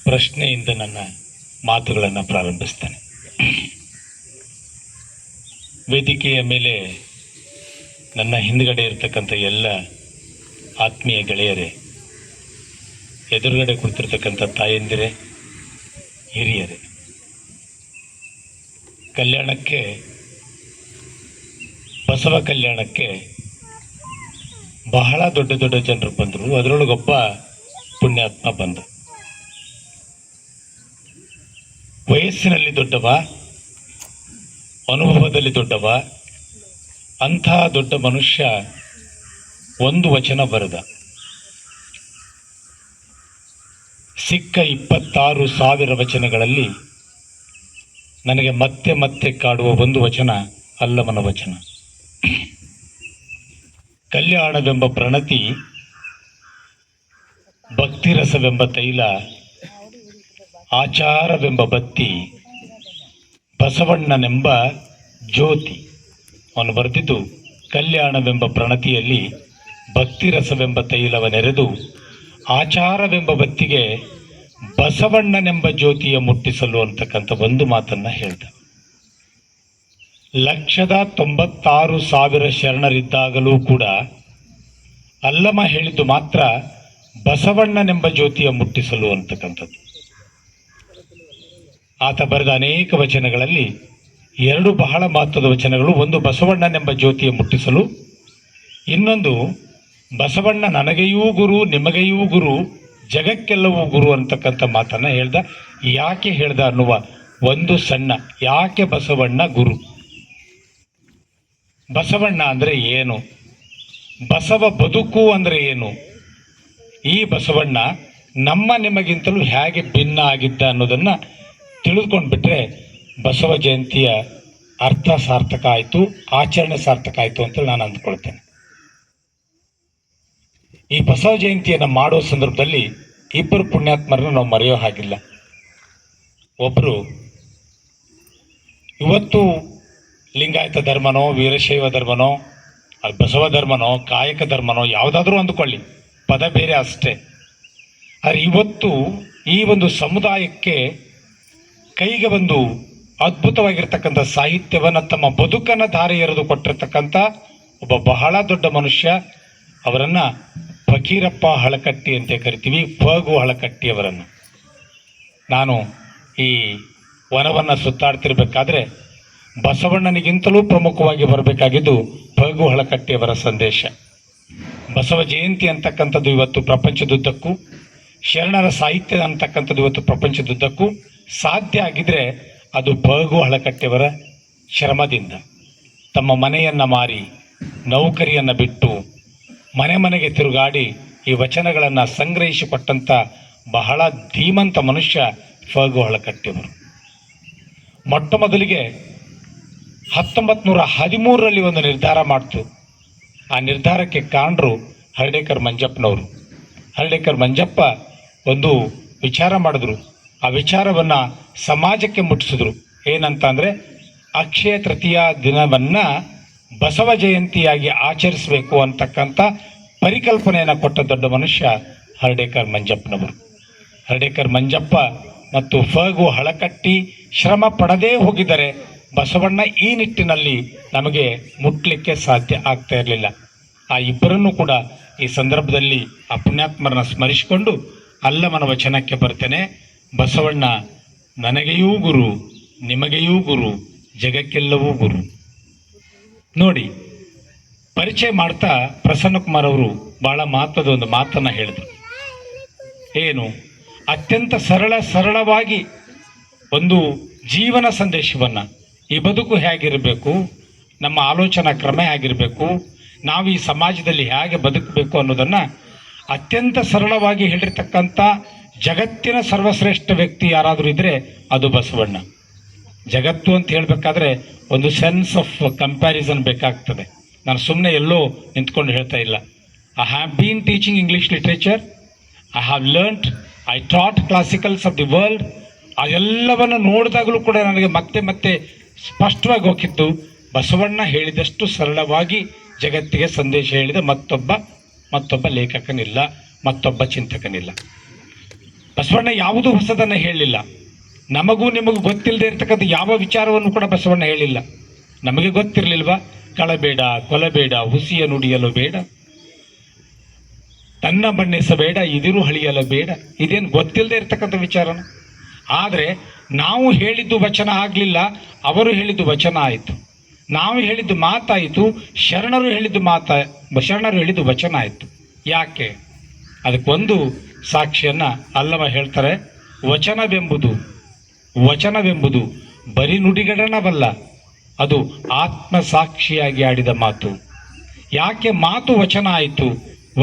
ಪ್ರಶ್ನೆಯಿಂದ ನನ್ನ ಮಾತುಗಳನ್ನು ಪ್ರಾರಂಭಿಸ್ತೇನೆ. ವೇದಿಕೆಯ ಮೇಲೆ ನನ್ನ ಹಿಂದುಗಡೆ ಇರತಕ್ಕಂಥ ಎಲ್ಲ ಆತ್ಮೀಯ ಗೆಳೆಯರೇ, ಎದುರುಗಡೆ ಕುಳಿತಿರ್ತಕ್ಕಂಥ ತಾಯಂದಿರೇ, ಹಿರಿಯರೇ, ಕಲ್ಯಾಣಕ್ಕೆ, ಬಸವ ಕಲ್ಯಾಣಕ್ಕೆ ಬಹಳ ದೊಡ್ಡ ದೊಡ್ಡ ಜನರು ಬಂದರು. ಅದರೊಳಗೊಬ್ಬ ಪುಣ್ಯಾತ್ಮ ಬಂದ. ವಯಸ್ಸಿನಲ್ಲಿ ದೊಡ್ಡವ, ಅನುಭವದಲ್ಲಿ ದೊಡ್ಡವ, ಅಂಥ ದೊಡ್ಡ ಮನುಷ್ಯ ಒಂದು ವಚನ ಬರೆದ. ಸಿಕ್ಕ 26,000 ವಚನಗಳಲ್ಲಿ ನನಗೆ ಮತ್ತೆ ಮತ್ತೆ ಕಾಡುವ ಒಂದು ವಚನ ಅಲ್ಲಮನ ವಚನ. ಕಲ್ಯಾಣವೆಂಬ ಪ್ರಣತಿ, ಭಕ್ತಿರಸವೆಂಬ ತೈಲ, ಆಚಾರವೆಂಬ ಬತ್ತಿ, ಬಸವಣ್ಣನೆಂಬ ಜ್ಯೋತಿ. ಅವನು ಬರೆದಿದ್ದು ಕಲ್ಯಾಣವೆಂಬ ಪ್ರಣತಿಯಲ್ಲಿ ಭಕ್ತಿರಸವೆಂಬ ತೈಲವನೆರೆದು ಆಚಾರವೆಂಬ ಬತ್ತಿಗೆ ಬಸವಣ್ಣನೆಂಬ ಜ್ಯೋತಿಯ ಮುಟ್ಟಿಸಲು ಅಂತಕ್ಕಂಥ ಒಂದು ಮಾತನ್ನು ಹೇಳ್ದ. 196,000 ಶರಣರಿದ್ದಾಗಲೂ ಕೂಡ ಅಲ್ಲಮ ಹೇಳಿದ್ದು ಮಾತ್ರ ಬಸವಣ್ಣನೆಂಬ ಜ್ಯೋತಿಯ ಮುಟ್ಟಿಸಲು ಅಂತಕ್ಕಂಥದ್ದು. ಆತ ಬರೆದ ಅನೇಕ ವಚನಗಳಲ್ಲಿ 2 ಬಹಳ ಮಹತ್ವದ ವಚನಗಳು. ಒಂದು ಬಸವಣ್ಣನೆಂಬ ಜ್ಯೋತಿಯ ಮುಟ್ಟಿಸಲು, ಇನ್ನೊಂದು ಬಸವಣ್ಣ ನನಗೆಯೂ ಗುರು, ನಿಮಗೆಯೂ ಗುರು, ಜಗಕ್ಕೆಲ್ಲವೂ ಗುರು ಅಂತಕ್ಕಂಥ ಮಾತನ್ನು ಹೇಳ್ದ. ಯಾಕೆ ಹೇಳ್ದ ಅನ್ನುವ ಒಂದು ಸಣ್ಣ, ಯಾಕೆ ಬಸವಣ್ಣ ಗುರು? ಬಸವಣ್ಣ ಅಂದರೆ ಏನು? ಬಸವ ಬದುಕು ಅಂದರೆ ಏನು? ಈ ಬಸವಣ್ಣ ನಮ್ಮ ನಿಮಗಿಂತಲೂ ಹೇಗೆ ಭಿನ್ನ ಆಗಿದ್ದ ಅನ್ನೋದನ್ನು ತಿಳಿದುಕೊಂಡ್ಬಿಟ್ರೆ ಬಸವ ಜಯಂತಿಯ ಅರ್ಥ ಸಾರ್ಥಕ ಆಯಿತು, ಆಚರಣೆ ಸಾರ್ಥಕ ಆಯಿತು ಅಂತೇಳಿ ನಾನು ಅಂದ್ಕೊಳ್ತೇನೆ. ಈ ಬಸವ ಜಯಂತಿಯನ್ನು ಮಾಡೋ ಸಂದರ್ಭದಲ್ಲಿ 2 ಪುಣ್ಯಾತ್ಮರನ್ನು ನಾವು ಮರೆಯೋ ಹಾಗಿಲ್ಲ. ಒಬ್ಬರು ಇವತ್ತು ಲಿಂಗಾಯತ ಧರ್ಮನೋ, ವೀರಶೈವ ಧರ್ಮನೋ, ಅದು ಬಸವ ಧರ್ಮನೋ, ಕಾಯಕ ಧರ್ಮನೋ, ಯಾವುದಾದ್ರೂ ಅಂದುಕೊಳ್ಳಿ, ಪದ ಬೇರೆ ಅಷ್ಟೇ. ಆದರೆ ಇವತ್ತು ಈ ಒಂದು ಸಮುದಾಯಕ್ಕೆ ಕೈಗೆ ಒಂದು ಅದ್ಭುತವಾಗಿರ್ತಕ್ಕಂಥ ಸಾಹಿತ್ಯವನ್ನು, ತಮ್ಮ ಬದುಕನ್ನು ಧಾರೆ ಎರೆದು ಕೊಟ್ಟಿರ್ತಕ್ಕಂಥ ಒಬ್ಬ ಬಹಳ ದೊಡ್ಡ ಮನುಷ್ಯ. ಅವರನ್ನು ಫಕೀರಪ್ಪ ಹಳಕಟ್ಟಿ ಅಂತ ಕರಿತೀವಿ, ಫಗು ಹಳಕಟ್ಟಿಯವರನ್ನು. ನಾನು ಈ ವನವನ್ನು ಸುತ್ತಾಡ್ತಿರ್ಬೇಕಾದ್ರೆ ಬಸವಣ್ಣನಿಗಿಂತಲೂ ಪ್ರಮುಖವಾಗಿ ಬರಬೇಕಾಗಿದ್ದು ಫಗು ಹಳಕಟ್ಟಿಯವರ ಸಂದೇಶ. ಬಸವ ಜಯಂತಿ ಅಂತಕ್ಕಂಥದ್ದು ಇವತ್ತು ಪ್ರಪಂಚದುದ್ದಕ್ಕೂ, ಶರಣರ ಸಾಹಿತ್ಯ ಅಂತಕ್ಕಂಥದ್ದು ಇವತ್ತು ಪ್ರಪಂಚದುದ್ದಕ್ಕೂ ಸಾಧ್ಯ ಆಗಿದ್ರೆ ಅದು ಫಗು ಹಳಕಟ್ಟಿಯವರ ಶ್ರಮದಿಂದ. ತಮ್ಮ ಮನೆಯನ್ನು ಮಾರಿ, ನೌಕರಿಯನ್ನು ಬಿಟ್ಟು, ಮನೆ ಮನೆಗೆ ತಿರುಗಾಡಿ ಈ ವಚನಗಳನ್ನು ಸಂಗ್ರಹಿಸಿಕೊಟ್ಟಂಥ ಬಹಳ ಧೀಮಂತ ಮನುಷ್ಯ ಫಗು ಹಳಕಟ್ಟಿಯವರು. ಮೊಟ್ಟ ಮೊದಲಿಗೆ 1913ರಲ್ಲಿ ಒಂದು ನಿರ್ಧಾರ ಮಾಡ್ತು. ಆ ನಿರ್ಧಾರಕ್ಕೆ ಕಾರಣರು ಹರ್ಡೇಕರ್ ಮಂಜಪ್ಪನವರು. ಹರ್ಡೇಕರ್ ಮಂಜಪ್ಪ ಒಂದು ವಿಚಾರ ಮಾಡಿದ್ರು. ಆ ವಿಚಾರವನ್ನು ಸಮಾಜಕ್ಕೆ ಮುಟ್ಟಿಸಿದ್ರು. ಏನಂತ ಅಂದರೆ, ಅಕ್ಷಯ ತೃತೀಯ ದಿನವನ್ನು ಬಸವ ಜಯಂತಿಯಾಗಿ ಆಚರಿಸಬೇಕು ಅಂತಕ್ಕಂಥ ಪರಿಕಲ್ಪನೆಯನ್ನು ಕೊಟ್ಟ ದೊಡ್ಡ ಮನುಷ್ಯ ಹರ್ಡೇಕರ್ ಮಂಜಪ್ಪನವರು. ಹರ್ಡೇಕರ್ ಮಂಜಪ್ಪ ಮತ್ತು ಫಗು ಹಳಕಟ್ಟಿ ಶ್ರಮ ಪಡದೇ ಹೋಗಿದರೆ ಬಸವಣ್ಣ ಈ ನಿಟ್ಟಿನಲ್ಲಿ ನಮಗೆ ಮುಟ್ಲಿಕ್ಕೆ ಸಾಧ್ಯ ಆಗ್ತಾ ಇರಲಿಲ್ಲ. ಆ ಇಬ್ಬರನ್ನು ಕೂಡ ಈ ಸಂದರ್ಭದಲ್ಲಿ ಆ ಪುಣ್ಯಾತ್ಮರನ್ನ ಸ್ಮರಿಸಿಕೊಂಡು ಅಲ್ಲಮನ ವಚನಕ್ಕೆ ಬರ್ತೇನೆ. ಬಸವಣ್ಣ ನನಗೆಯೂ ಗುರು, ನಿಮಗೆಯೂ ಗುರು, ಜಗಕ್ಕೆಲ್ಲವೂ ಗುರು. ನೋಡಿ, ಪರಿಚಯ ಮಾಡ್ತಾ ಪ್ರಸನ್ನಕುಮಾರ್ ಅವರು ಬಹಳ ಮಹತ್ವದ ಒಂದು ಮಾತನ್ನು ಹೇಳಿದರು. ಏನು? ಅತ್ಯಂತ ಸರಳವಾಗಿ ಒಂದು ಜೀವನ ಸಂದೇಶವನ್ನು, ಈ ಬದುಕು ಹೇಗಿರಬೇಕು, ನಮ್ಮ ಆಲೋಚನಾ ಕ್ರಮ ಹೇಗಿರಬೇಕು, ನಾವು ಈ ಸಮಾಜದಲ್ಲಿ ಹೇಗೆ ಬದುಕಬೇಕು ಅನ್ನೋದನ್ನು ಅತ್ಯಂತ ಸರಳವಾಗಿ ಹೇಳಿರ್ತಕ್ಕಂಥ ಜಗತ್ತಿನ ಸರ್ವಶ್ರೇಷ್ಠ ವ್ಯಕ್ತಿ ಯಾರಾದರೂ ಇದ್ದರೆ ಅದು ಬಸವಣ್ಣ. ಜಗತ್ತು ಅಂತ ಹೇಳಬೇಕಾದ್ರೆ ಒಂದು ಸೆನ್ಸ್ ಆಫ್ ಕಂಪ್ಯಾರಿಸನ್ ಬೇಕಾಗ್ತದೆ. ನಾನು ಸುಮ್ಮನೆ ಎಲ್ಲೋ ನಿಂತ್ಕೊಂಡು ಹೇಳ್ತಾ ಇಲ್ಲ. I have been teaching English literature, I have learned, I taught classicals of the world. ಅದೆಲ್ಲವನ್ನು ನೋಡಿದಾಗಲೂ ಕೂಡ ನನಗೆ ಮತ್ತೆ ಮತ್ತೆ ಸ್ಪಷ್ಟವಾಗಿ ಹೋಗಿತ್ತು, ಬಸವಣ್ಣ ಹೇಳಿದಷ್ಟು ಸರಳವಾಗಿ ಜಗತ್ತಿಗೆ ಸಂದೇಶ ಹೇಳಿದ ಮತ್ತೊಬ್ಬ ಲೇಖಕನಿಲ್ಲ, ಮತ್ತೊಬ್ಬ ಚಿಂತಕನಿಲ್ಲ. ಬಸವಣ್ಣ ಯಾವುದೂ ಹೊಸದನ್ನು ಹೇಳಲಿಲ್ಲ. ನಮಗೂ ನಿಮಗೂ ಗೊತ್ತಿಲ್ಲದೆ ಇರ್ತಕ್ಕಂಥ ಯಾವ ವಿಚಾರವನ್ನು ಕೂಡ ಬಸವಣ್ಣ ಹೇಳಿಲ್ಲ. ನಮಗೆ ಗೊತ್ತಿರಲಿಲ್ವಾ? ಕಳಬೇಡ, ಕೊಲಬೇಡ, ಹುಸಿಯ ನುಡಿಯಲು ಬೇಡ, ತನ್ನ ಬಣ್ಣಿಸಬೇಡ, ಇದಿರು ಹಳಿಯಲು ಬೇಡ. ಇದೇನು ಗೊತ್ತಿಲ್ಲದೆ ಇರ್ತಕ್ಕಂಥ ವಿಚಾರನ. ಆದರೆ ನಾವು ಹೇಳಿದ್ದು ವಚನ ಆಗಲಿಲ್ಲ, ಅವರು ಹೇಳಿದ್ದು ವಚನ ಆಯಿತು. ನಾವು ಹೇಳಿದ್ದು ಮಾತಾಯಿತು, ಶರಣರು ಹೇಳಿದ್ದು ವಚನ ಆಯಿತು. ಯಾಕೆ? ಅದಕ್ಕೊಂದು ಸಾಕ್ಷಿಯನ್ನು ಅಲ್ಲಮ ಹೇಳ್ತಾರೆ. ವಚನವೆಂಬುದು ಬರೀ ನುಡಿಗಡನವಲ್ಲ, ಅದು ಆತ್ಮಸಾಕ್ಷಿಯಾಗಿ ಆಡಿದ ಮಾತು. ಯಾಕೆ ಮಾತು ವಚನ ಆಯಿತು?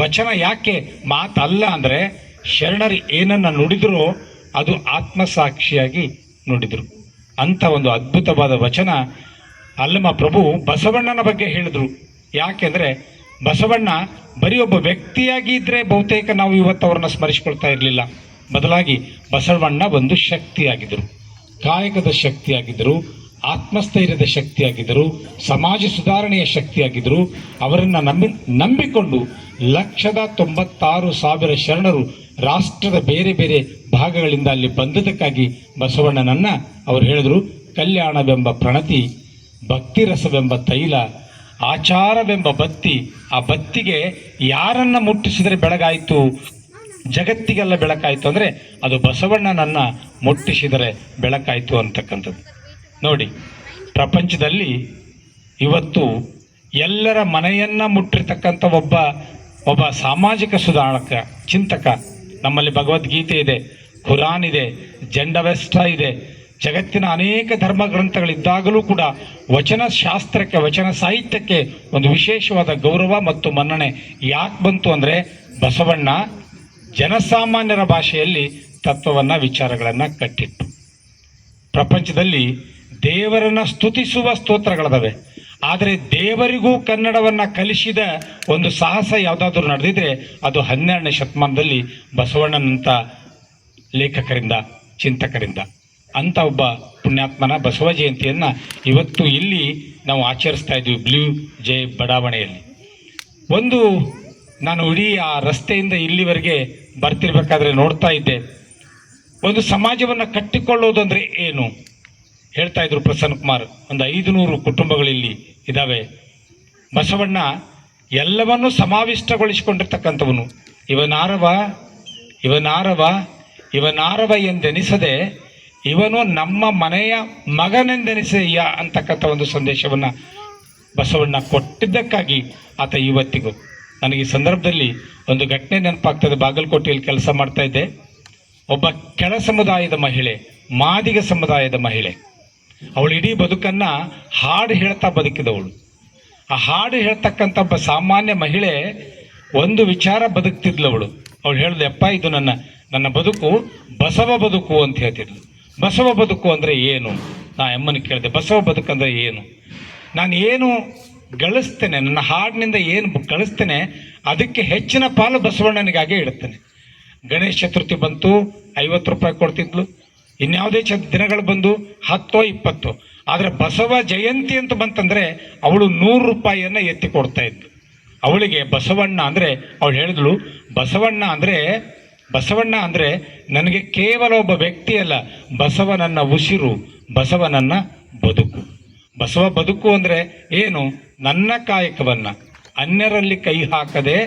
ವಚನ ಯಾಕೆ ಮಾತಲ್ಲ ಅಂದರೆ, ಶರಣರು ಏನನ್ನು ನುಡಿದರೋ ಅದು ಆತ್ಮಸಾಕ್ಷಿಯಾಗಿ ನುಡಿದರು. ಅಂಥ ಒಂದು ಅದ್ಭುತವಾದ ವಚನ ಅಲ್ಲಮ ಪ್ರಭು ಬಸವಣ್ಣನ ಬಗ್ಗೆ ಹೇಳಿದರು. ಯಾಕೆಂದರೆ ಬಸವಣ್ಣ ಬರೀ ಒಬ್ಬ ವ್ಯಕ್ತಿಯಾಗಿ ಇದ್ದರೆ ಬಹುತೇಕ ನಾವು ಇವತ್ತು ಅವರನ್ನು ಸ್ಮರಿಸಿಕೊಳ್ತಾ ಇರಲಿಲ್ಲ. ಬದಲಾಗಿ ಬಸವಣ್ಣ ಒಂದು ಶಕ್ತಿಯಾಗಿದ್ದರು, ಕಾಯಕದ ಶಕ್ತಿಯಾಗಿದ್ದರು, ಆತ್ಮಸ್ಥೈರ್ಯದ ಶಕ್ತಿಯಾಗಿದ್ದರು, ಸಮಾಜ ಸುಧಾರಣೆಯ ಶಕ್ತಿಯಾಗಿದ್ದರು. ಅವರನ್ನು ನಂಬಿಕೊಂಡು 196,000 ಶರಣರು ರಾಷ್ಟ್ರದ ಬೇರೆ ಬೇರೆ ಭಾಗಗಳಿಂದ ಅಲ್ಲಿ ಬಂದದಕ್ಕಾಗಿ ಬಸವಣ್ಣನನ್ನು ಅವರು ಹೇಳಿದರು, ಕಲ್ಯಾಣವೆಂಬ ಪ್ರಣತಿ, ಭಕ್ತಿರಸವೆಂಬ ತೈಲ, ಆಚಾರವೆಂಬ ಬತ್ತಿ. ಆ ಬತ್ತಿಗೆ ಯಾರನ್ನು ಮುಟ್ಟಿಸಿದರೆ ಬೆಳಗಾಯಿತು, ಜಗತ್ತಿಗೆಲ್ಲ ಬೆಳಕಾಯಿತು ಅಂದರೆ ಅದು ಬಸವಣ್ಣನನ್ನು ಮುಟ್ಟಿಸಿದರೆ ಬೆಳಕಾಯಿತು ಅಂತಕ್ಕಂಥದ್ದು. ನೋಡಿ, ಪ್ರಪಂಚದಲ್ಲಿ ಇವತ್ತು ಎಲ್ಲರ ಮನೆಯನ್ನು ಮುಟ್ಟಿರ್ತಕ್ಕಂಥ ಒಬ್ಬ ಸಾಮಾಜಿಕ ಸುಧಾರಕ, ಚಿಂತಕ. ನಮ್ಮಲ್ಲಿ ಭಗವದ್ಗೀತೆ ಇದೆ, ಖುರಾನ್ ಇದೆ, ಜಂಡವೆಸ್ಟ ಇದೆ, ಜಗತ್ತಿನ ಅನೇಕ ಧರ್ಮ ಗ್ರಂಥಗಳಿದ್ದಾಗಲೂ ಕೂಡ ವಚನ ಶಾಸ್ತ್ರಕ್ಕೆ, ವಚನ ಸಾಹಿತ್ಯಕ್ಕೆ ಒಂದು ವಿಶೇಷವಾದ ಗೌರವ ಮತ್ತು ಮನ್ನಣೆ ಯಾಕೆ ಬಂತು ಅಂದರೆ, ಬಸವಣ್ಣ ಜನಸಾಮಾನ್ಯರ ಭಾಷೆಯಲ್ಲಿ ತತ್ವವನ್ನು, ವಿಚಾರಗಳನ್ನು ಕಟ್ಟಿಟ್ಟು. ಪ್ರಪಂಚದಲ್ಲಿ ದೇವರನ್ನು ಸ್ತುತಿಸುವ ಸ್ತೋತ್ರಗಳಿದಾವೆ, ಆದರೆ ದೇವರಿಗೂ ಕನ್ನಡವನ್ನು ಕಲಿಸಿದ ಒಂದು ಸಾಹಸ ಯಾವುದಾದ್ರೂ ನಡೆದಿದ್ರೆ ಅದು 12ನೇ ಶತಮಾನದಲ್ಲಿ ಬಸವಣ್ಣನಂಥ ಲೇಖಕರಿಂದ, ಚಿಂತಕರಿಂದ. ಅಂಥ ಒಬ್ಬ ಪುಣ್ಯಾತ್ಮನ ಬಸವ ಜಯಂತಿಯನ್ನು ಇವತ್ತು ಇಲ್ಲಿ ನಾವು ಆಚರಿಸ್ತಾ ಇದ್ದೀವಿ, ಬ್ಲೂ ಜೆ ಬಡಾವಣೆಯಲ್ಲಿ. ನಾನು ಇಡೀ ಆ ರಸ್ತೆಯಿಂದ ಇಲ್ಲಿವರೆಗೆ ಬರ್ತಿರ್ಬೇಕಾದ್ರೆ ನೋಡ್ತಾ ಇದ್ದೆ, ಒಂದು ಸಮಾಜವನ್ನು ಕಟ್ಟಿಕೊಳ್ಳೋದು ಅಂದರೆ ಏನು ಹೇಳ್ತಾ ಇದ್ರು ಪ್ರಸನ್ನ ಕುಮಾರ್. ಒಂದು 500 ಕುಟುಂಬಗಳಿಲ್ಲಿ ಇದ್ದಾವೆ. ಬಸವಣ್ಣ ಎಲ್ಲವನ್ನೂ ಸಮಾವಿಷ್ಟಗೊಳಿಸಿಕೊಂಡಿರ್ತಕ್ಕಂಥವನು. ಇವನಾರವ ಎಂದೆನಿಸದೆ ಇವನು ನಮ್ಮ ಮನೆಯ ಮಗನೆಂದೆನಿಸಯ್ಯ ಅಂತಕ್ಕಂಥ ಒಂದು ಸಂದೇಶವನ್ನು ಬಸವಣ್ಣ ಕೊಟ್ಟಿದ್ದಕ್ಕಾಗಿ ಆತ ಇವತ್ತಿಗೂ ನನಗೆ ಈ ಸಂದರ್ಭದಲ್ಲಿ ಒಂದು ಘಟನೆ ನೆನಪಾಗ್ತದೆ. ಬಾಗಲಕೋಟೆಯಲ್ಲಿ ಕೆಲಸ ಮಾಡ್ತಾ ಇದ್ದೆ. ಒಬ್ಬ ಕೆಳ ಸಮುದಾಯದ ಮಹಿಳೆ, ಮಾದಿಗ ಸಮುದಾಯದ ಮಹಿಳೆ, ಅವಳು ಇಡೀ ಬದುಕನ್ನು ಹಾಡು ಹೇಳ್ತಾ ಬದುಕಿದವಳು. ಆ ಹಾಡು ಹೇಳ್ತಕ್ಕಂಥ ಒಬ್ಬ ಸಾಮಾನ್ಯ ಮಹಿಳೆ ಒಂದು ವಿಚಾರ ಬದುಕ್ತಿದ್ಲವಳು. ಅವಳು ಹೇಳಿದೆ, ಅಪ್ಪ ಇದು ನನ್ನ ಬದುಕು ಬಸವ ಬದುಕು ಅಂತ ಹೇಳ್ತಿದ್ಲು. ಬಸವ ಬದುಕು ಅಂದರೆ ಏನು? ನಾ ಅಮ್ಮನ ಕೇಳಿದೆ, ಬಸವ ಬದುಕು ಅಂದರೆ ಏನು? ನಾನು ಏನು ಗಳಿಸ್ತೇನೆ, ನನ್ನ ಹಾಡಿನಿಂದ ಏನು ಗಳಿಸ್ತೇನೆ ಅದಕ್ಕೆ ಹೆಚ್ಚಿನ ಪಾಲು ಬಸವಣ್ಣನಿಗಾಗೇ ಇಡುತ್ತೇನೆ. ಗಣೇಶ ಚತುರ್ಥಿ ಬಂತು, 50 ರೂಪಾಯಿ ಕೊಡ್ತಿದ್ಲು. ಇನ್ಯಾವುದೇ ದಿನಗಳು ಬಂದು 10 20. ಆದರೆ ಬಸವ ಜಯಂತಿ ಅಂತ ಬಂತಂದರೆ ಅವಳು 100 ರೂಪಾಯಿಯನ್ನು ಎತ್ತಿ ಕೊಡ್ತಾ ಇದ್ಲು. ಅವಳಿಗೆ ಬಸವಣ್ಣ ಅಂದರೆ, ಅವಳು ಹೇಳಿದ್ಳು, ಬಸವಣ್ಣ ಅಂದರೆ ನನಗೆ ಕೇವಲ ಒಬ್ಬ ವ್ಯಕ್ತಿ ಅಲ್ಲ, ಬಸವ ನನ್ನ ಉಸಿರು, ಬಸವ ನನ್ನ ಬದುಕು. ಬಸವ ಬದುಕು ಅಂದರೆ ಏನು? ನನ್ನ ಕಾಯಕವನ್ನು ಅನ್ಯರಲ್ಲಿ ಕೈ ಹಾಕದೆ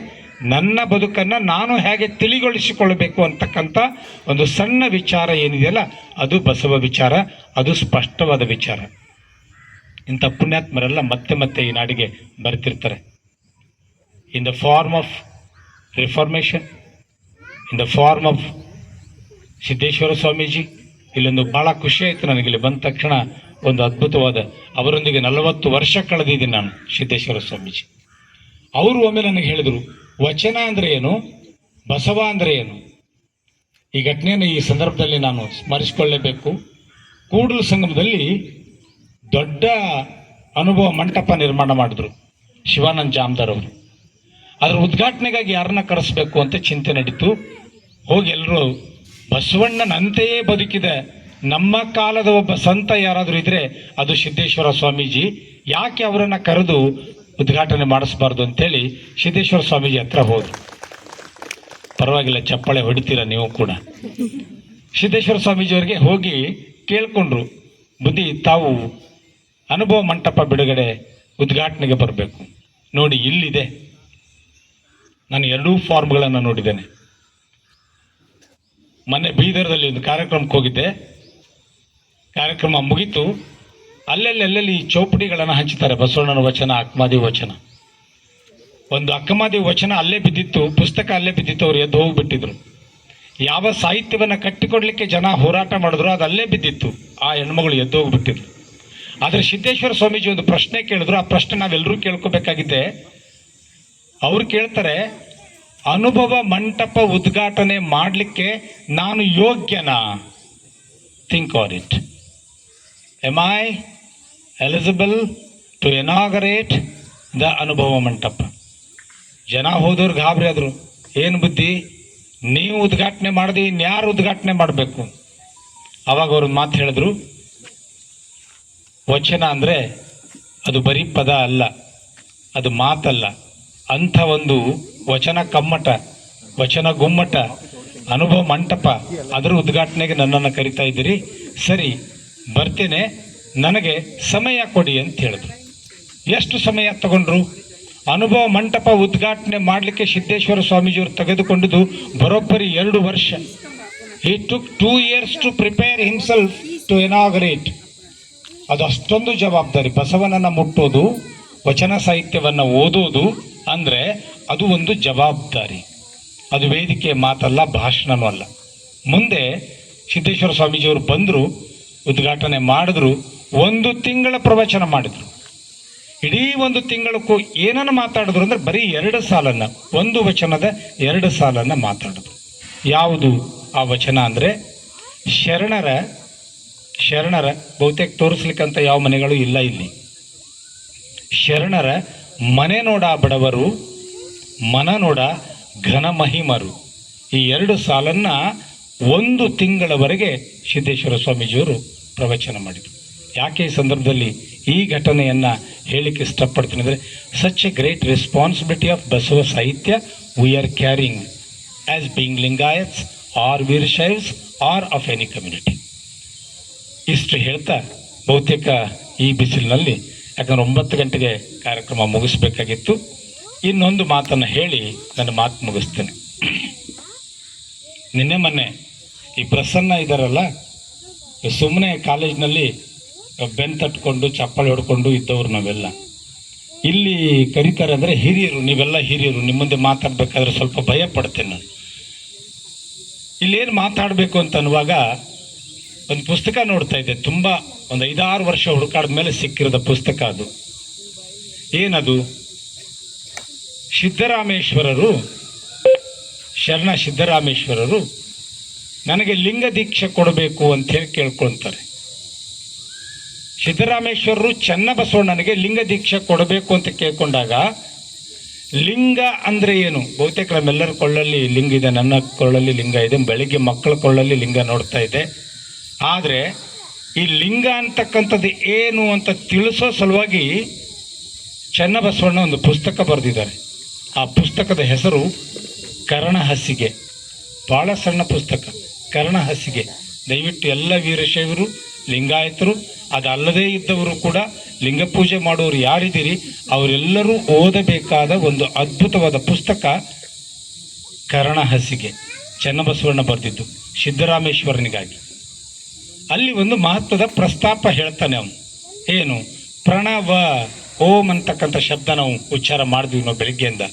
ನನ್ನ ಬದುಕನ್ನು ನಾನು ಹೇಗೆ ತಿಳಿಗೊಳಿಸಿಕೊಳ್ಳಬೇಕು ಅಂತಕ್ಕಂಥ ಒಂದು ಸಣ್ಣ ವಿಚಾರ ಏನಿದೆಯಲ್ಲ, ಅದು ಬಸವ ವಿಚಾರ, ಅದು ಸ್ಪಷ್ಟವಾದ ವಿಚಾರ. ಇಂಥ ಪುಣ್ಯಾತ್ಮರೆಲ್ಲ ಮತ್ತೆ ಮತ್ತೆ ಈ ನಾಡಿಗೆ ಬರ್ತಿರ್ತಾರೆ. In the form of reformation, in the form of Siddeshwara Swamiji. ಇಲ್ಲೊಂದು ಭಾಳ ಖುಷಿ ಆಯಿತು ನನಗೆ. ಇಲ್ಲಿ ಬಂದ ತಕ್ಷಣ ಒಂದು ಅದ್ಭುತವಾದ, ಅವರೊಂದಿಗೆ 40 ವರ್ಷ ಕಳೆದಿದ್ದೀನಿ ನಾನು, ಸಿದ್ದೇಶ್ವರ ಸ್ವಾಮೀಜಿ. ಅವರು ಒಮ್ಮೆ ನನಗೆ ಹೇಳಿದರು, ವಚನ ಅಂದರೆ ಏನು, ಬಸವ ಅಂದರೆ ಏನು? ಈ ಘಟನೆಯನ್ನು ಈ ಸಂದರ್ಭದಲ್ಲಿ ನಾನು ಸ್ಮರಿಸಿಕೊಳ್ಳಲೇಬೇಕು. ಕೂಡಲ ಸಂಗಮದಲ್ಲಿ ದೊಡ್ಡ ಅನುಭವ ಮಂಟಪ ನಿರ್ಮಾಣ ಮಾಡಿದ್ರು ಶಿವಾನಂದ ಜಾಮದಾರ್ ಅವರು. ಅದರ ಉದ್ಘಾಟನೆಗಾಗಿ ಯಾರನ್ನ ಕರೆಸಬೇಕು ಅಂತ ಚಿಂತೆ ನಡೀತು. ಹೋಗಿ ಎಲ್ಲರೂ ಬಸವಣ್ಣನಂತೆಯೇ ಬದುಕಿದ ನಮ್ಮ ಕಾಲದ ಒಬ್ಬ ಸಂತ ಯಾರಾದರೂ ಇದ್ದರೆ ಅದು ಸಿದ್ದೇಶ್ವರ ಸ್ವಾಮೀಜಿ, ಯಾಕೆ ಅವರನ್ನು ಕರೆದು ಉದ್ಘಾಟನೆ ಮಾಡಿಸಬಾರ್ದು ಅಂತೇಳಿ ಸಿದ್ದೇಶ್ವರ ಸ್ವಾಮೀಜಿ ಹತ್ರ ಹೋದರು. ಪರವಾಗಿಲ್ಲ, ಚಪ್ಪಾಳೆ ಹೊಡಿತೀರ ನೀವು ಕೂಡ. ಸಿದ್ದೇಶ್ವರ ಸ್ವಾಮೀಜಿಯವರಿಗೆ ಹೋಗಿ ಕೇಳ್ಕೊಂಡ್ರು, ಬುದ್ಧಿ ತಾವು ಅನುಭವ ಮಂಟಪ ಬಿಡುಗಡೆ ಉದ್ಘಾಟನೆಗೆ ಬರಬೇಕು. ನೋಡಿ ಇಲ್ಲಿದೆ, ನಾನು ಎರಡೂ ಫಾರ್ಮ್ಗಳನ್ನು ನೋಡಿದ್ದೇನೆ. ಮೊನ್ನೆ ಬೀದರ್ದಲ್ಲಿ ಒಂದು ಕಾರ್ಯಕ್ರಮಕ್ಕೆ ಹೋಗಿದ್ದೆ. ಕಾರ್ಯಕ್ರಮ ಮುಗೀತು. ಅಲ್ಲೆಲ್ಲಿ ಚೌಪಡಿಗಳನ್ನು ಹಂಚ್ತಾರೆ, ಬಸವಣ್ಣನ ವಚನ, ಅಕ್ಕಮಾದಿ ವಚನ. ಒಂದು ಅಕ್ಕಮಾದಿ ವಚನ ಅಲ್ಲೇ ಬಿದ್ದಿತ್ತು, ಪುಸ್ತಕ ಅಲ್ಲೇ ಬಿದ್ದಿತ್ತು. ಅವ್ರು ಎದ್ದು ಹೋಗ್ಬಿಟ್ಟಿದ್ರು. ಯಾವ ಸಾಹಿತ್ಯವನ್ನು ಕಟ್ಟಿಕೊಡ್ಲಿಕ್ಕೆ ಜನ ಹೋರಾಟ ಮಾಡಿದ್ರು ಅದು ಅಲ್ಲೇ ಬಿದ್ದಿತ್ತು. ಆ ಹೆಣ್ಮಗಳು ಎದ್ದು ಹೋಗ್ಬಿಟ್ಟಿದ್ರು. ಆದರೆ ಸಿದ್ದೇಶ್ವರ ಸ್ವಾಮೀಜಿ ಒಂದು ಪ್ರಶ್ನೆ ಕೇಳಿದ್ರು. ಆ ಪ್ರಶ್ನೆ ನಾವೆಲ್ಲರೂ ಕೇಳ್ಕೋಬೇಕಾಗಿದೆ. ಅವ್ರು ಕೇಳ್ತಾರೆ, ಅನುಭವ ಮಂಟಪ ಉದ್ಘಾಟನೆ ಮಾಡಲಿಕ್ಕೆ ನಾನು ಯೋಗ್ಯನಾ? Think on it. Am I eligible to inaugurate the Anubhava Mantapa? ಜನ ಹೋದವ್ರು ಗಾಬರಿ ಆದರು. ಏನು ಬುದ್ಧಿ, ನೀವು ಉದ್ಘಾಟನೆ ಮಾಡಿದೆ, ಇನ್ಯಾರು ಉದ್ಘಾಟನೆ ಮಾಡಬೇಕು? ಅವಾಗ ಅವ್ರ ಮಾತು ಹೇಳಿದ್ರು, ವಚನ ಅಂದರೆ ಅದು ಬರೀ ಪದ ಅಲ್ಲ, ಅದು ಮಾತಲ್ಲ. ಅಂಥ ಒಂದು ವಚನ ಕಮ್ಮಟ, ವಚನ ಗುಮ್ಮಟ, ಅನುಭವ ಮಂಟಪ, ಅದರ ಉದ್ಘಾಟನೆಗೆ ನನ್ನನ್ನು ಕರಿತಾ ಇದ್ದೀರಿ. ಸರಿ, ಬರ್ತೇನೆ, ನನಗೆ ಸಮಯ ಕೊಡಿ ಅಂತ ಹೇಳಿದ್ರು. ಎಷ್ಟು ಸಮಯ ತಗೊಂಡ್ರು? ಅನುಭವ ಮಂಟಪ ಉದ್ಘಾಟನೆ ಮಾಡಲಿಕ್ಕೆ ಸಿದ್ದೇಶ್ವರ ಸ್ವಾಮೀಜಿಯವರು ತೆಗೆದುಕೊಂಡಿದ್ದು ಬರೋಬ್ಬರಿ 2 ವರ್ಷ. He took 2 years to prepare himself to inaugurate. ಅದು ಅಷ್ಟೊಂದು ಜವಾಬ್ದಾರಿ. ಬಸವನನ್ನು ಮುಟ್ಟೋದು, ವಚನ ಸಾಹಿತ್ಯವನ್ನು ಓದೋದು ಅಂದರೆ ಅದು ಒಂದು ಜವಾಬ್ದಾರಿ. ಅದು ವೇದಿಕೆ ಮಾತಲ್ಲ, ಭಾಷಣನೂ ಅಲ್ಲ. ಮುಂದೆ ಸಿದ್ದೇಶ್ವರ ಸ್ವಾಮೀಜಿಯವರು ಬಂದರು, ಉದ್ಘಾಟನೆ ಮಾಡಿದ್ರು. 1 ತಿಂಗಳ ಪ್ರವಚನ ಮಾಡಿದರು. ಇಡೀ 1 ತಿಂಗಳಕ್ಕೂ ಏನನ್ನು ಮಾತಾಡಿದ್ರು ಅಂದರೆ ಬರೀ 2 ಸಾಲನ್ನು, ಒಂದು ವಚನದ 2 ಸಾಲನ್ನು ಮಾತಾಡಿದ್ರು. ಯಾವುದು ಆ ವಚನ ಅಂದರೆ, ಶರಣರ ಬಹುತೇಕ ತೋರಿಸ್ಲಿಕ್ಕಂತ ಯಾವ ಮನೆಗಳು ಇಲ್ಲ ಇಲ್ಲಿ. ಶರಣರ ಮನೆ ನೋಡ ಬಡವರು, ಮನ ನೋಡ ಘನ ಮಹಿಮರು. ಈ 2 ಸಾಲನ್ನು 1 ತಿಂಗಳವರೆಗೆ ಸಿದ್ದೇಶ್ವರ ಸ್ವಾಮೀಜಿಯವರು ಪ್ರವಚನ ಮಾಡಿದರು. ಯಾಕೆ ಈ ಸಂದರ್ಭದಲ್ಲಿ ಈ ಘಟನೆಯನ್ನು ಹೇಳಿಕ್ಕೆ ಇಷ್ಟಪಡ್ತೀನಿ ಅಂದರೆ, such a great responsibility of Basava Sahitya we are carrying as being Lingayats or Veerashaivas or of any community. ಇಷ್ಟು ಹೇಳ್ತಾ ಬಹುತೇಕ ಈ ಬಿಸಿಲಿನಲ್ಲಿ, ಯಾಕಂದ್ರೆ 9 ಗಂಟೆಗೆ ಕಾರ್ಯಕ್ರಮ ಮುಗಿಸ್ಬೇಕಾಗಿತ್ತು, ಇನ್ನೊಂದು ಮಾತನ್ನು ಹೇಳಿ ನನ್ನ ಮಾತು ಮುಗಿಸ್ತೇನೆ. ನಿನ್ನೆ ಮೊನ್ನೆ ಈ ಪ್ರಸನ್ನ ಇದ್ದಾರಲ್ಲ, ಸುಮ್ಮನೆ ಕಾಲೇಜ್ನಲ್ಲಿ ಬೆನ್ ತಟ್ಕೊಂಡು ಚಪ್ಪಾಳೆ ಹೊಡ್ಕೊಂಡು ಇದ್ದವರು ನಾವೆಲ್ಲ. ಇಲ್ಲಿ ಕರೀತಾರೆ ಅಂದರೆ ಹಿರಿಯರು, ನೀವೆಲ್ಲ ಹಿರಿಯರು, ನಿಮ್ಮ ಮುಂದೆ ಮಾತಾಡಬೇಕಾದ್ರೆ ಸ್ವಲ್ಪ ಭಯ ಪಡ್ತೇನೆ ನಾನು. ಇಲ್ಲೇನು ಮಾತಾಡಬೇಕು ಅಂತ ಅನ್ನುವಾಗ ಒಂದು ಪುಸ್ತಕ ನೋಡ್ತಾ ಇದ್ದೆ. ತುಂಬ ಒಂದು 5-6 ವರ್ಷ ಹುಡುಕಾಡಿದ ಮೇಲೆ ಸಿಕ್ಕಿರೋದ ಪುಸ್ತಕ ಅದು. ಏನದು? ಸಿದ್ದರಾಮೇಶ್ವರರು, ಶರಣ ಸಿದ್ದರಾಮೇಶ್ವರರು ನನಗೆ ಲಿಂಗ ದೀಕ್ಷೆ ಕೊಡಬೇಕು ಅಂಥೇಳಿ ಕೇಳ್ಕೊಳ್ತಾರೆ. ಸಿದ್ದರಾಮೇಶ್ವರರು ಚನ್ನಬಸವಣ್ಣನಿಗೆ ಲಿಂಗ ದೀಕ್ಷೆ ಕೊಡಬೇಕು ಅಂತ ಕೇಳ್ಕೊಂಡಾಗ, ಲಿಂಗ ಅಂದರೆ ಏನು? ಬಹುತೇಕ ನಮ್ಮೆಲ್ಲರ ಕೊಳ್ಳಲ್ಲಿ ಲಿಂಗ ಇದೆ, ನನ್ನ ಕೊಳ್ಳಲ್ಲಿ ಲಿಂಗ ಇದೆ, ಬೆಳಿಗ್ಗೆ ಮಕ್ಕಳ ಕೊಳ್ಳಲ್ಲಿ ಲಿಂಗ ನೋಡ್ತಾ ಇದೆ. ಆದರೆ ಈ ಲಿಂಗ ಅಂತಕ್ಕಂಥದ್ದು ಏನು ಅಂತ ತಿಳಿಸೋ ಸಲುವಾಗಿ ಚನ್ನಬಸವಣ್ಣ ಒಂದು ಪುಸ್ತಕ ಬರೆದಿದ್ದಾರೆ. ಆ ಪುಸ್ತಕದ ಹೆಸರು ಕರ್ಣಹಸಿಗೆ. ಭಾಳ ಸಣ್ಣ ಪುಸ್ತಕ, ಕರ್ಣಹಸಿಗೆ. ದಯವಿಟ್ಟು ಎಲ್ಲ ವೀರಶೈವರು, ಲಿಂಗಾಯತರು, ಅದಲ್ಲದೇ ಇದ್ದವರು ಕೂಡ, ಲಿಂಗ ಪೂಜೆ ಮಾಡೋರು ಯಾರಿದ್ದೀರಿ ಅವರೆಲ್ಲರೂ ಓದಬೇಕಾದ ಒಂದು ಅದ್ಭುತವಾದ ಪುಸ್ತಕ ಕರ್ಣಹಸಿಗೆ. ಚನ್ನಬಸವಣ್ಣ ಬರೆದಿದ್ದು ಸಿದ್ದರಾಮೇಶ್ವರನಿಗಾಗಿ. ಅಲ್ಲಿ ಒಂದು ಮಹತ್ವದ ಪ್ರಸ್ತಾಪ ಹೇಳ್ತಾನೆ ಅವನು. ಏನು? ಪ್ರಣವ, ಓಂ ಅಂತಕ್ಕಂಥ ಶಬ್ದ ನಾವು ಉಚ್ಚಾರ ಮಾಡಿದ್ವಿ ನಾವು ಬೆಳಿಗ್ಗೆಯಿಂದ.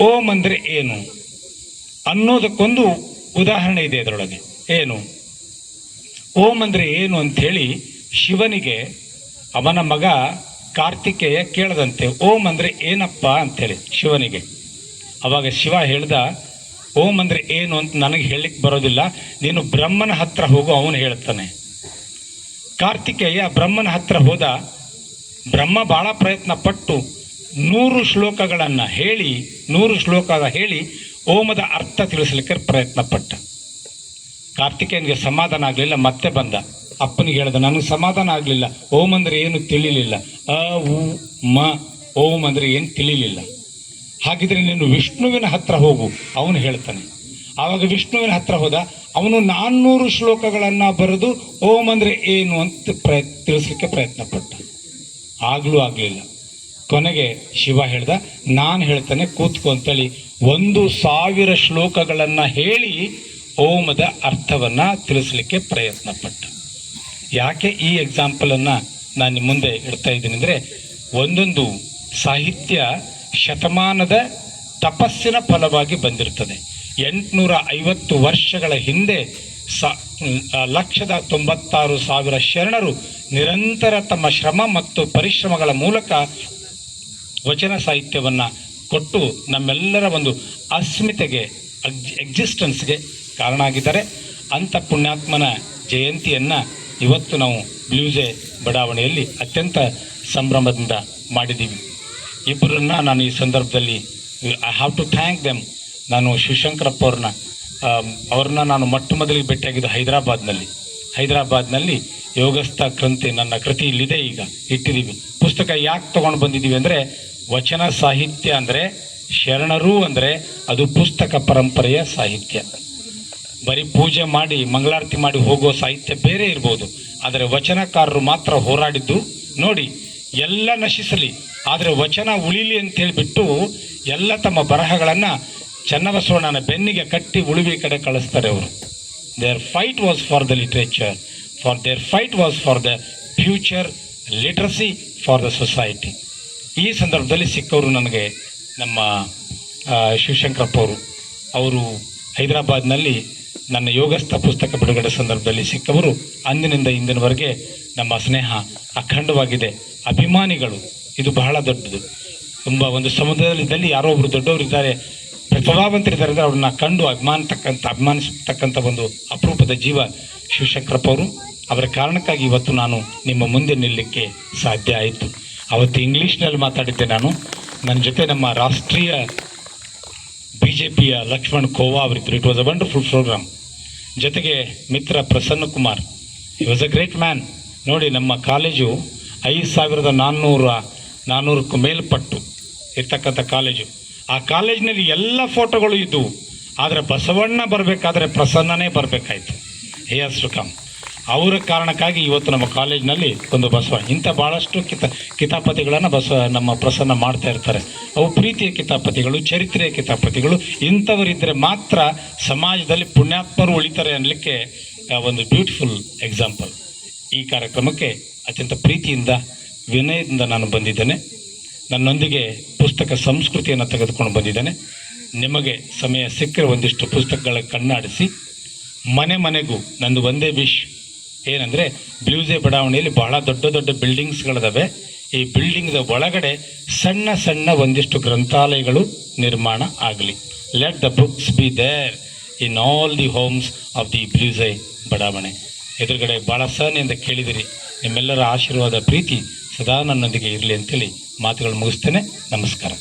ಓಂ ಅಂದರೆ ಏನು ಅನ್ನೋದಕ್ಕೊಂದು ಉದಾಹರಣೆ ಇದೆ ಅದರೊಳಗೆ. ಏನು ಓಂ ಅಂದರೆ ಏನು ಅಂಥೇಳಿ ಶಿವನಿಗೆ ಅವನ ಮಗ ಕಾರ್ತಿಕೇಯ ಕೇಳದಂತೆ, ಓಂ ಅಂದರೆ ಏನಪ್ಪ ಅಂಥೇಳಿ ಶಿವನಿಗೆ. ಅವಾಗ ಶಿವ ಹೇಳ್ದ, ಓಂ ಅಂದರೆ ಏನು ಅಂತ ನನಗೆ ಹೇಳಲಿಕ್ಕೆ ಬರೋದಿಲ್ಲ, ನೀನು ಬ್ರಹ್ಮನ ಹತ್ರ ಹೋಗು, ಅವನು ಹೇಳ್ತಾನೆ. ಕಾರ್ತಿಕೇಯ ಬ್ರಹ್ಮನ ಹತ್ರ ಹೋದ. ಬ್ರಹ್ಮ ಭಾಳ ಪ್ರಯತ್ನ ಪಟ್ಟು 100 ಶ್ಲೋಕಗಳನ್ನು ಹೇಳಿ 100 ಶ್ಲೋಕ ಹೇಳಿ ಓಮದ ಅರ್ಥ ತಿಳಿಸಲಿಕ್ಕೆ ಪ್ರಯತ್ನ ಪಟ್ಟ. ಕಾರ್ತಿಕೇಯನಿಗೆ ಸಮಾಧಾನ ಆಗಲಿಲ್ಲ, ಮತ್ತೆ ಬಂದ. ಅಪ್ಪನಿಗೆ ಹೇಳ್ದ, ನನಗೆ ಸಮಾಧಾನ ಆಗಲಿಲ್ಲ, ಓಂ ಅಂದರೆ ಏನು ತಿಳಿಲಿಲ್ಲ, ಅ ಉ ಮ ಓಂ ಅಂದರೆ ಏನು ತಿಳಿಲಿಲ್ಲ. ಹಾಗಿದ್ರೆ ನೀನು ವಿಷ್ಣುವಿನ ಹತ್ರ ಹೋಗು, ಅವನು ಹೇಳ್ತಾನೆ. ಆವಾಗ ವಿಷ್ಣುವಿನ ಹತ್ರ ಹೋದ. ಅವನು 400 ಶ್ಲೋಕಗಳನ್ನು ಬರೆದು ಓಂ ಅಂದರೆ ಏನು ಅಂತ ತಿಳಿಸ್ಲಿಕ್ಕೆ ಪ್ರಯತ್ನ ಪಟ್ಟ. ಆಗಲೂ ಆಗಲಿಲ್ಲ. ಕೊನೆಗೆ ಶಿವ ಹೇಳ್ದ, ನಾನು ಹೇಳ್ತಾನೆ ಕೂತ್ಕೊ ಅಂತೇಳಿ 1000 ಶ್ಲೋಕಗಳನ್ನು ಹೇಳಿ ಓಮದ ಅರ್ಥವನ್ನು ತಿಳಿಸ್ಲಿಕ್ಕೆ ಪ್ರಯತ್ನ ಪಟ್ಟ. ಯಾಕೆ ಈ ಎಕ್ಸಾಂಪಲನ್ನು ನಾನು ನಿಮ್ಮ ಮುಂದೆ ಇಡ್ತಾ ಇದ್ದೀನಿ ಅಂದರೆ, ಒಂದೊಂದು ಸಾಹಿತ್ಯ ಶತಮಾನದ ತಪಸ್ಸಿನ ಫಲವಾಗಿ ಬಂದಿರ್ತದೆ. 850 ವರ್ಷಗಳ ಹಿಂದೆ 1,96,000 ಶರಣರು ನಿರಂತರ ತಮ್ಮ ಶ್ರಮ ಮತ್ತು ಪರಿಶ್ರಮಗಳ ಮೂಲಕ ವಚನ ಸಾಹಿತ್ಯವನ್ನು ಕೊಟ್ಟು ನಮ್ಮೆಲ್ಲರ ಒಂದು ಅಸ್ಮಿತೆಗೆ, ಎಕ್ಸಿಸ್ಟೆನ್ಸ್ಗೆ ಕಾರಣ ಆಗಿದ್ದಾರೆ. ಅಂಥ ಪುಣ್ಯಾತ್ಮನ ಜಯಂತಿಯನ್ನು ಇವತ್ತು ನಾವು ಬ್ಲೂಸೆ ಬಡಾವಣೆಯಲ್ಲಿ ಅತ್ಯಂತ ಸಂಭ್ರಮದಿಂದ ಮಾಡಿದ್ದೀವಿ. ಇಬ್ಬರನ್ನ ನಾನು ಈ ಸಂದರ್ಭದಲ್ಲಿ I have to thank them. ನಾನು ಶಿವಶಂಕರಪ್ಪ ಅವ್ರನ್ನ ನಾನು ಮೊಟ್ಟ ಮೊದಲಿಗೆ ಭೇಟಿಯಾಗಿದ್ದು ಹೈದರಾಬಾದ್ನಲ್ಲಿ ಯೋಗಸ್ಥ ಕ್ರಾಂತಿ ನನ್ನ ಕೃತಿ ಇಲ್ಲಿದೆ, ಈಗ ಇಟ್ಟಿದ್ದೀವಿ. ಪುಸ್ತಕ ಯಾಕೆ ತೊಗೊಂಡು ಬಂದಿದ್ದೀವಿ ಅಂದರೆ, ವಚನ ಸಾಹಿತ್ಯ ಅಂದರೆ, ಶರಣರು ಅಂದರೆ ಅದು ಪುಸ್ತಕ ಪರಂಪರೆಯ ಸಾಹಿತ್ಯ. ಬರೀ ಪೂಜೆ ಮಾಡಿ ಮಂಗಳಾರತಿ ಮಾಡಿ ಹೋಗೋ ಸಾಹಿತ್ಯ ಬೇರೆ ಇರ್ಬೋದು, ಆದರೆ ವಚನಕಾರರು ಮಾತ್ರ ಹೋರಾಡಿದ್ದು ನೋಡಿ. ಎಲ್ಲ ನಶಿಸಲಿ ಆದರೆ ವಚನ ಉಳಿಲಿ ಅಂತೇಳಿಬಿಟ್ಟು ಎಲ್ಲ ತಮ್ಮ ಬರಹಗಳನ್ನು ಚನ್ನಬಸವಣ್ಣನ ಬೆನ್ನಿಗೆ ಕಟ್ಟಿ ಉಳುವಿ ಕಡೆ ಕಳಿಸ್ತಾರೆ ಅವರು. Their fight was for the literature, their fight was for the future literacy for the society. ಈ ಸಂದರ್ಭದಲ್ಲಿ ಸಿಕ್ಕವರು ನನಗೆ ನಮ್ಮ ಶಿವಶಂಕರಪ್ಪ ಅವರು ಹೈದರಾಬಾದ್ನಲ್ಲಿ ನನ್ನ ಯೋಗಸ್ಥ ಪುಸ್ತಕ ಬಿಡುಗಡೆ ಸಂದರ್ಭದಲ್ಲಿ ಸಿಕ್ಕವರು. ಅಂದಿನಿಂದ ಇಂದಿನವರೆಗೆ ನಮ್ಮ ಸ್ನೇಹ ಅಖಂಡವಾಗಿದೆ. ಅಭಿಮಾನಿಗಳು, ಇದು ಬಹಳ ದೊಡ್ಡದು. ತುಂಬ ಒಂದು ಸಮುದಾಯದಲ್ಲಿ ಯಾರೋ ಒಬ್ಬರು ದೊಡ್ಡವರಿದ್ದಾರೆ, ಪ್ರತಿಭಾವಂತರಿದ್ದಾರೆ ಅಂದರೆ ಅವ್ರನ್ನ ಕಂಡು ಅಭಿಮಾನಿಸ್ತಕ್ಕಂಥ ಒಂದು ಅಪರೂಪದ ಜೀವ ಶಿವಶಂಕರಪ್ಪ ಅವರು. ಅವರ ಕಾರಣಕ್ಕಾಗಿ ಇವತ್ತು ನಾನು ನಿಮ್ಮ ಮುಂದೆ ನಿಲ್ಲಕ್ಕೆ ಸಾಧ್ಯ ಆಯಿತು. ಅವತ್ತು ಇಂಗ್ಲೀಷ್ನಲ್ಲಿ ಮಾತಾಡಿದ್ದೆ ನಾನು. ನನ್ನ ಜೊತೆ ನಮ್ಮ ರಾಷ್ಟ್ರೀಯ BJPಯ ಲಕ್ಷ್ಮಣ್ ಖೋವಾ ಅವರಿದ್ದರು. It was a wonderful programme. ಜೊತೆಗೆ ಮಿತ್ರ Prasanna Kumar, he was a great man. ನೋಡಿ, ನಮ್ಮ ಕಾಲೇಜು 5,400ಕ್ಕೂ ಮೇಲ್ಪಟ್ಟು ಇರ್ತಕ್ಕಂಥ ಕಾಲೇಜು. ಆ ಕಾಲೇಜಿನಲ್ಲಿ ಎಲ್ಲ ಫೋಟೋಗಳು ಇದ್ದವು, ಆದರೆ ಬಸವಣ್ಣ ಬರಬೇಕಾದ್ರೆ ಪ್ರಸನ್ನನೇ ಬರಬೇಕಾಯ್ತು. He has to come. ಅವರ ಕಾರಣಕ್ಕಾಗಿ ಇವತ್ತು ನಮ್ಮ ಕಾಲೇಜಿನಲ್ಲಿ ಒಂದು ಇಂಥ ಭಾಳಷ್ಟು ಕಿತಾಪತಿಗಳನ್ನು ನಮ್ಮ ಪ್ರಸನ್ನ ಮಾಡ್ತಾ ಇರ್ತಾರೆ. ಅವು ಪ್ರೀತಿಯ ಕಿತಾಪತಿಗಳು, ಚರಿತ್ರೆಯ ಕಿತಾಪತಿಗಳು. ಇಂಥವರಿದ್ದರೆ ಮಾತ್ರ ಸಮಾಜದಲ್ಲಿ ಪುಣ್ಯಾತ್ಮರು ಉಳಿತಾರೆ ಅನ್ನಲಿಕ್ಕೆ ಒಂದು ಬ್ಯೂಟಿಫುಲ್ ಎಕ್ಸಾಂಪಲ್. ಈ ಕಾರ್ಯಕ್ರಮಕ್ಕೆ ಅತ್ಯಂತ ಪ್ರೀತಿಯಿಂದ, ವಿನಯದಿಂದ ನಾನು ಬಂದಿದ್ದೇನೆ. ನನ್ನೊಂದಿಗೆ ಪುಸ್ತಕ ಸಂಸ್ಕೃತಿಯನ್ನು ತೆಗೆದುಕೊಂಡು ಬಂದಿದ್ದೇನೆ. ನಿಮಗೆ ಸಮಯ ಸಿಕ್ಕರೆ ಒಂದಿಷ್ಟು ಪುಸ್ತಕಗಳ ಕಣ್ಣಾಡಿಸಿ ಮನೆ ಮನೆಗೂ ನಂದು ಒಂದೇ ವಿಶ್ ಏನಂದರೆ, ಬ್ಲೂಸೆ ಬಡಾವಣೆಯಲ್ಲಿ ಬಹಳ ದೊಡ್ಡ ದೊಡ್ಡ ಬಿಲ್ಡಿಂಗ್ಸ್ಗಳಿದಾವೆ. ಈ ಬಿಲ್ಡಿಂಗ್ದ ಒಳಗಡೆ ಸಣ್ಣ ಸಣ್ಣ ಒಂದಿಷ್ಟು ಗ್ರಂಥಾಲಯಗಳು ನಿರ್ಮಾಣ ಆಗಲಿ. Let the books be there in all the homes of the ಬ್ಲೂಸೆ ಬಡಾವಣೆ. ಎದುರುಗಡೆ ಭಾಳ ಸಹನೆಯಿಂದ ಕೇಳಿದಿರಿ. ನಿಮ್ಮೆಲ್ಲರ ಆಶೀರ್ವಾದ, ಪ್ರೀತಿ ಸದಾ ನನ್ನೊಂದಿಗೆ ಇರಲಿ ಅಂತೇಳಿ ಮಾತುಗಳು ಮುಗಿಸ್ತೇನೆ. ನಮಸ್ಕಾರ.